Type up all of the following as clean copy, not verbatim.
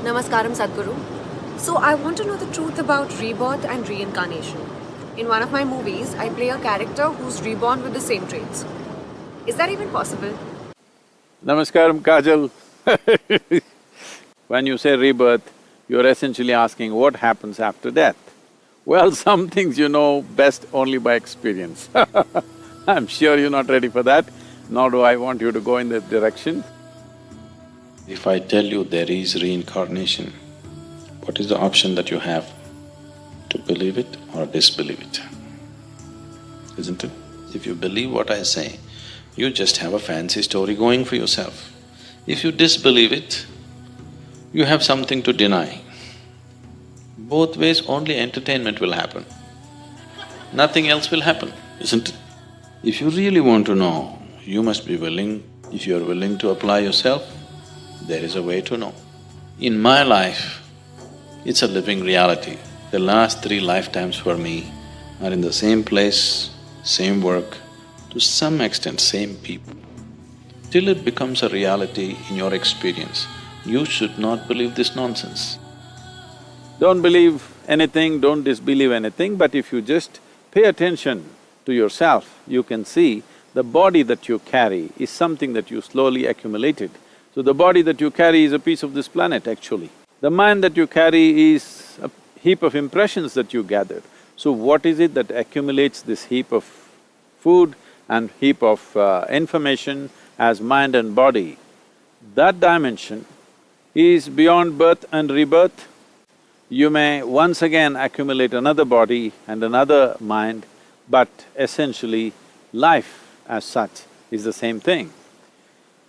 Namaskaram, Sadhguru. So, I want to know the truth about rebirth and reincarnation. In one of my movies, I play a character who's reborn with the same traits. Is that even possible? Namaskaram, Kajal. When you say rebirth, you're essentially asking what happens after death. Well, some things you know best only by experience. I'm sure you're not ready for that, nor do I want you to go in that direction. If I tell you there is reincarnation, what is the option that you have? To believe it or disbelieve it, isn't it? If you believe what I say, you just have a fancy story going for yourself. If you disbelieve it, you have something to deny. Both ways only entertainment will happen. Nothing else will happen, isn't it? If you really want to know, you must be willing. If you're willing to apply yourself, there is a way to know. In my life, it's a living reality. The last 3 lifetimes for me are in the same place, same work, to some extent same people. Till it becomes a reality in your experience, you should not believe this nonsense. Don't believe anything, don't disbelieve anything, but if you just pay attention to yourself, you can see the body that you carry is something that you slowly accumulated. So the body that you carry is a piece of this planet actually. The mind that you carry is a heap of impressions that you gathered. So what is it that accumulates this heap of food and heap of information as mind and body? That dimension is beyond birth and rebirth. You may once again accumulate another body and another mind, but essentially life as such is the same thing.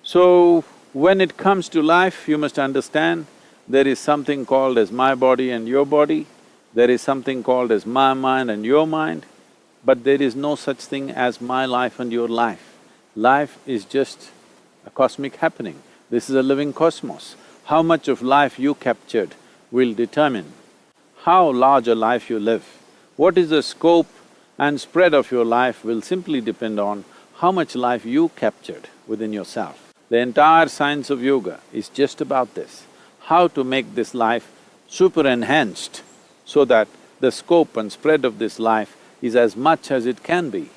So, when it comes to life, you must understand there is something called as my body and your body, there is something called as my mind and your mind, but there is no such thing as my life and your life. Life is just a cosmic happening. This is a living cosmos. How much of life you captured will determine how large a life you live. What is the scope and spread of your life will simply depend on how much life you captured within yourself. The entire science of yoga is just about this, how to make this life super-enhanced so that the scope and spread of this life is as much as it can be.